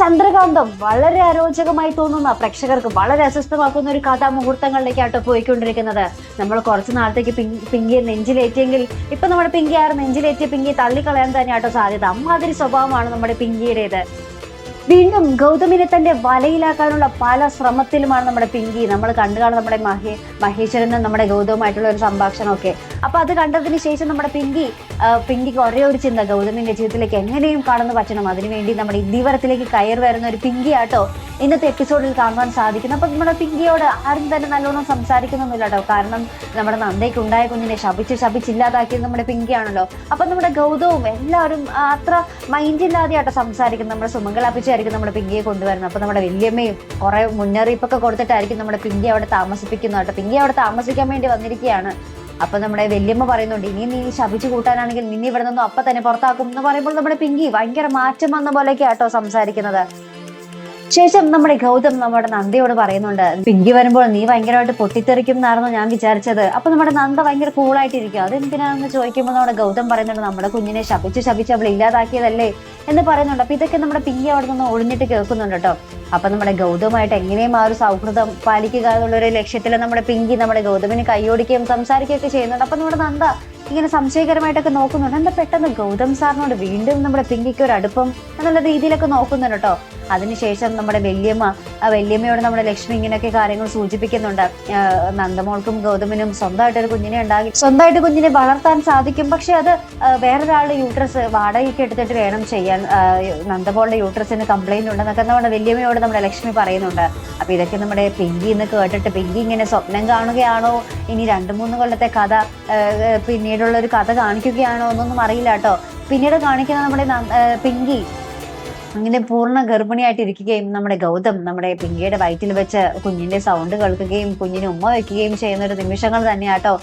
ചന്ദ്രകാന്തം വളരെ അരോചകമായി തോന്നുന്ന പ്രേക്ഷകർക്ക് വളരെ അസ്വസ്ഥമാക്കുന്ന ഒരു കഥാമുഹൂർത്തങ്ങളിലേക്കാട്ടോ പോയിക്കൊണ്ടിരിക്കുന്നത്. നമ്മൾ കുറച്ചു നാളത്തേക്ക് പിങ്കിയെ നെഞ്ചിലേറ്റിയെങ്കിൽ ഇപ്പൊ നമ്മുടെ പിങ്കി ആറ് നെഞ്ചിലേറ്റിയ പിങ്കിയെ തള്ളിക്കളയാൻ തന്നെയാട്ടോ സാധ്യത. അമ്മാതിരി സ്വഭാവമാണ് നമ്മുടെ പിങ്കിയുടേത്. വീണ്ടും ഗൗതമിനെ തന്റെ വലയിലാക്കാനുള്ള പല ശ്രമത്തിലുമാണ് നമ്മുടെ പിങ്കി. നമ്മൾ കണ്ടു കാണും നമ്മുടെ മഹേശ്വരനും നമ്മുടെ ഗൗതവുമായിട്ടുള്ള ഒരു സംഭാഷണമൊക്കെ. അപ്പൊ അത് കണ്ടതിന് ശേഷം നമ്മുടെ പിങ്കിക്ക് ഒരേ ഒരു ചിന്ത, ഗൗതമിന്റെ ജീവിതത്തിലേക്ക് എങ്ങനെയും കടന്നു പറ്റണം. അതിനുവേണ്ടി നമ്മുടെ ഇതിവരത്തിലേക്ക് കയറി വരുന്ന ഒരു പിങ്കിയാട്ടോ ഇന്നത്തെ എപ്പിസോഡിൽ കാണുവാൻ സാധിക്കുന്നു. അപ്പൊ നമ്മുടെ പിങ്കിയോട് ആരും തന്നെ നല്ലോണം സംസാരിക്കുന്നൊന്നുമില്ല കേട്ടോ. കാരണം നമ്മുടെ നന്ദയ്ക്ക് ഉണ്ടായ കുഞ്ഞിനെ ശപിച്ചില്ലാതാക്കിയത് നമ്മുടെ പിങ്കിയാണല്ലോ. അപ്പൊ നമ്മുടെ ഗൗതവും എല്ലാവരും അത്ര മൈൻഡില്ലാതെയാട്ടോ സംസാരിക്കുന്നത്. നമ്മുടെ സുമംഗലാപ്പിച്ചായിരിക്കും നമ്മുടെ പിങ്കിയെ കൊണ്ടുവരുന്നത്. അപ്പൊ നമ്മുടെ വല്യമ്മയും കുറെ മുന്നറിയിപ്പൊക്കെ കൊടുത്തിട്ടായിരിക്കും നമ്മുടെ പിങ്കി അവിടെ താമസിപ്പിക്കുന്നത് കേട്ടോ. പിങ്കി അവിടെ താമസിക്കാൻ വേണ്ടി വന്നിരിക്കുകയാണ്. അപ്പൊ നമ്മുടെ വല്യമ്മ പറയുന്നുണ്ട്, ഇനി നീ ശപിച്ചു കൂട്ടാനാണെങ്കിൽ നിന്നെ ഇവിടെ നിന്നും അപ്പൊ തന്നെ പുറത്താക്കും എന്ന് പറയുമ്പോൾ നമ്മുടെ പിങ്കി ഭയങ്കര മാറ്റം വന്ന പോലെയൊക്കെ ആട്ടോ സംസാരിക്കുന്നത്. ശേഷം നമ്മുടെ ഗൗതം നമ്മുടെ നന്ദയോട് പറയുന്നുണ്ട്, പിങ്കി വരുമ്പോൾ നീ ഭയങ്കരമായിട്ട് പൊട്ടിത്തെറിക്കും എന്നായിരുന്നു ഞാൻ വിചാരിച്ചത്. അപ്പൊ നമ്മുടെ നന്ദ ഭയങ്കര കൂളായിട്ടിരിക്കും. അതെന്തിനാണെന്ന് ചോദിക്കുമ്പോൾ നമ്മുടെ ഗൗതം പറയുന്നുണ്ട്, നമ്മുടെ കുഞ്ഞിനെ ശപിച്ച് അവൾ ഇല്ലാതാക്കിയതല്ലേ എന്ന് പറയുന്നുണ്ട്. അപ്പൊ ഇതൊക്കെ നമ്മുടെ പിങ്കി അവിടെ നിന്ന് ഒളിഞ്ഞിട്ട് കേൾക്കുന്നുണ്ട് കേട്ടോ. അപ്പൊ നമ്മുടെ ഗൗതമായിട്ട് എങ്ങനെയും ആ ഒരു സൗഹൃദം പാലിക്കുക എന്നുള്ള ഒരു ലക്ഷ്യത്തിൽ നമ്മുടെ പിങ്കി നമ്മുടെ ഗൗതമിന് കൈയോടിക്കുകയും സംസാരിക്കുകയൊക്കെ ചെയ്യുന്നുണ്ട്. അപ്പൊ നമ്മുടെ നന്ദ ഇങ്ങനെ സംശയകരമായിട്ടൊക്കെ നോക്കുന്നുണ്ട്. എന്താ പെട്ടെന്ന് ഗൗതം സാറിനോട് വീണ്ടും നമ്മുടെ പിങ്കിക്ക് ഒരു അടുപ്പം എന്നുള്ള രീതിയിലൊക്കെ നോക്കുന്നുണ്ട് കേട്ടോ. അതിനുശേഷം നമ്മുടെ വല്യമ്മയോട് നമ്മുടെ ലക്ഷ്മി ഇങ്ങനെയൊക്കെ കാര്യങ്ങൾ സൂചിപ്പിക്കുന്നുണ്ട്. നന്ദമോൾക്കും ഗൗതമിനും സ്വന്തമായിട്ട് കുഞ്ഞിനെ വളർത്താൻ സാധിക്കും. പക്ഷെ അത് വേറൊരാളുടെ യൂട്രസ് വാടകയ്ക്ക് എടുത്തിട്ട് വേണം ചെയ്യാൻ. നന്ദമോളുടെ യൂട്രസിന് കംപ്ലൈന്റ് ഉണ്ടെന്നൊക്കെ നമ്മുടെ വല്യമ്മയോട് നമ്മുടെ ലക്ഷ്മി പറയുന്നുണ്ട്. അപ്പൊ ഇതൊക്കെ നമ്മുടെ പിങ്കി ഇന്ന് കേട്ടിട്ട് പിങ്കി ഇങ്ങനെ സ്വപ്നം കാണുകയാണോ, ഇനി 2-3 കൊല്ലത്തെ കഥ പിന്നീടുള്ള ഒരു കഥ കാണിക്കുകയാണോ എന്നൊന്നും അറിയില്ല കേട്ടോ. പിന്നീട് കാണിക്കുന്ന നമ്മുടെ പിങ്കി അങ്ങനെ പൂർണ്ണ ഗർഭിണിയായിട്ടിരിക്കുകയും നമ്മുടെ ഗൗതം നമ്മുടെ പിങ്കിയുടെ വയറ്റിൽ വെച്ച് കുഞ്ഞിന്റെ സൗണ്ട് കേൾക്കുകയും കുഞ്ഞിന് ഉമ്മ വയ്ക്കുകയും ചെയ്യുന്ന ഒരു നിമിഷങ്ങൾ തന്നെയാട്ടോ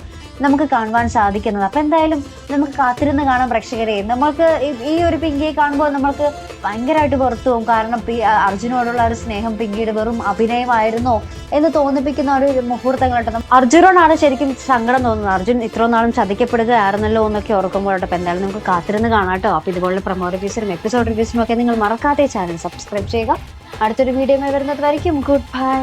നമുക്ക് കാണുവാൻ സാധിക്കുന്നത്. അപ്പൊ എന്തായാലും നമുക്ക് കാത്തിരുന്ന് കാണാം പ്രേക്ഷകരെ. നമ്മൾക്ക് ഈ ഒരു പിങ്കിയെ കാണുമ്പോൾ നമ്മൾക്ക് ഭയങ്കരമായിട്ട് പുറത്തു പോകും. കാരണം അർജുനോടുള്ള ഒരു സ്നേഹം പിങ്കിയുടെ വെറും അഭിനയമായിരുന്നോ എന്ന് തോന്നിപ്പിക്കുന്ന ഒരു മുഹൂർത്തങ്ങളായിട്ട് അർജുനോടാണ് ശരിക്കും സങ്കടം തോന്നുന്നത്. അർജുൻ ഇത്രയും നാളും ചതിക്കപ്പെടുകയായിരുന്നല്ലോ എന്നൊക്കെ ഓർക്കുമ്പോഴാട്ടോ. അപ്പൊ എന്തായാലും നമുക്ക് കാത്തിരുന്ന് കാണാട്ടോ. അപ്പൊ ഇതുപോലെ പ്രൊമോ റിവ്യൂസിനും എപ്പിസോഡ് റിവ്യൂസിനും ഒക്കെ നിങ്ങൾ മറക്കാതെ ചാനൽ സബ്സ്ക്രൈബ് ചെയ്യുക. അടുത്തൊരു വീഡിയോ വരുന്നത് വരയ്ക്കും ഗുഡ് ബൈ.